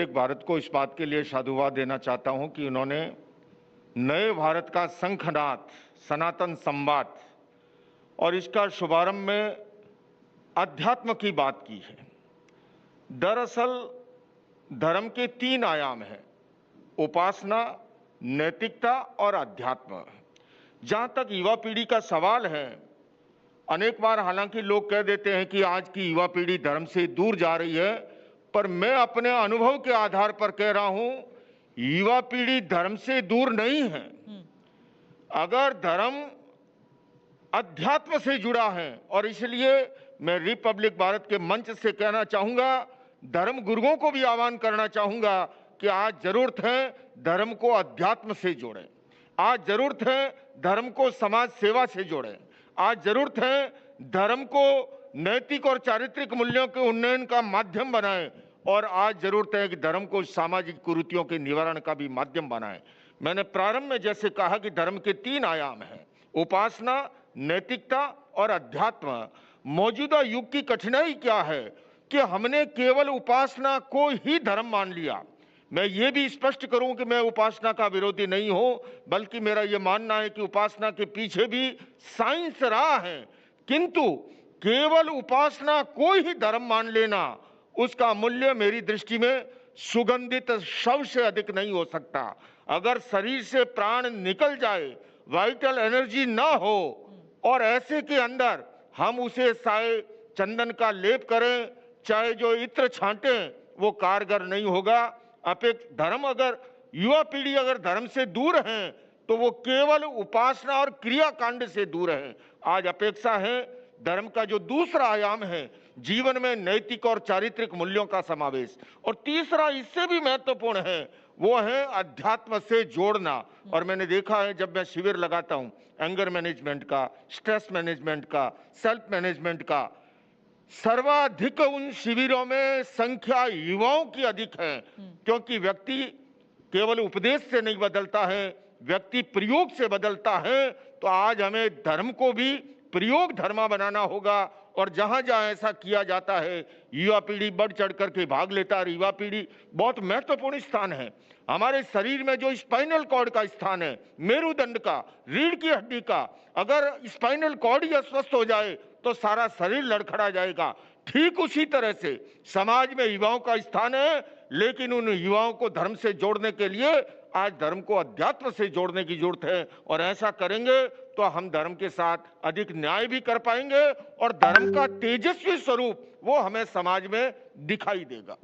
एक भारत को इस बात के लिए साधुवाद देना चाहता हूं कि उन्होंने नए भारत का शंखनाद सनातन संवाद और इसका शुभारंभ में अध्यात्म की बात की है। दरअसल धर्म के 3 आयाम हैं: उपासना, नैतिकता और अध्यात्म। जहां तक युवा पीढ़ी का सवाल है, अनेक बार हालांकि लोग कह देते हैं कि आज की युवा पीढ़ी धर्म से दूर जा रही है, पर मैं अपने अनुभव के आधार पर कह रहा हूं, युवा पीढ़ी धर्म से दूर नहीं है। अगर धर्म अध्यात्म से जुड़ा है, और इसलिए मैं रिपब्लिक भारत के मंच से कहना चाहूंगा, धर्म गुरुओं को भी आह्वान करना चाहूंगा कि आज जरूरत है धर्म को अध्यात्म से जोड़ें। आज जरूरत है धर्म को समाज सेवा से जोड़ें। आज जरूरत है धर्म को नैतिक और चारित्रिक मूल्यों के उन्नयन का माध्यम बनाएं, और आज जरूरत है कि धर्म को सामाजिक कुरीतियों के निवारण का भी माध्यम बनाएं। मैंने प्रारंभ में जैसे कहा कि धर्म के 3 आयाम हैं: उपासना, नैतिकता और अध्यात्म। मौजूदा युग की कठिनाई क्या है कि हमने केवल उपासना को ही धर्म मान लिया। मैं ये भी स्पष्ट करूं कि मैं उपासना का विरोधी नहीं हूं, बल्कि मेरा ये मानना है कि उपासना के पीछे भी साइंस रहा है, किंतु केवल उपासना को ही धर्म मान लेना, उसका मूल्य मेरी दृष्टि में सुगंधित शव से अधिक नहीं हो सकता। अगर शरीर से प्राण निकल जाए, वाइटल एनर्जी ना हो, और ऐसे के अंदर हम उसे चाहे चंदन का लेप करें, चाहे जो इत्र छांटें, वो कारगर नहीं होगा। धर्म अगर युवा पीढ़ी अगर धर्म से दूर है तो वो केवल उपासना और क्रियाकांड से दूर है। आज अपेक्षा है धर्म का जो दूसरा आयाम है, जीवन में नैतिक और चारित्रिक मूल्यों का समावेश, और तीसरा इससे भी महत्वपूर्ण है, वो है अध्यात्म से जोड़ना। और मैंने देखा है, जब मैं शिविर लगाता हूं एंगर मैनेजमेंट का, स्ट्रेस मैनेजमेंट का, सेल्फ मैनेजमेंट का, सर्वाधिक उन शिविरों में संख्या युवाओं की अधिक है, क्योंकि व्यक्ति केवल उपदेश से नहीं बदलता है, व्यक्ति प्रयोग से बदलता है। तो आज हमें धर्म को भी प्रयोग धर्मा बनाना होगा, और जहां जहां ऐसा किया जाता है युवा पीढ़ी बढ़ चढ़ करके भाग लेता है। युवा पीढ़ी बहुत महत्वपूर्ण स्थान है हमारे शरीर में, जो स्पाइनल कॉर्ड का स्थान है, मेरुदंड का, रीढ़ की हड्डी का। अगर स्पाइनल कॉर्ड ही अस्वस्थ हो जाए तो सारा शरीर लड़खड़ा जाएगा। ठीक उसी तरह से समाज में युवाओं का स्थान है, लेकिन उन युवाओं को धर्म से जोड़ने के लिए आज धर्म को अध्यात्म से जोड़ने की जरूरत है, और ऐसा करेंगे तो हम धर्म के साथ अधिक न्याय भी कर पाएंगे, और धर्म का तेजस्वी स्वरूप वो हमें समाज में दिखाई देगा।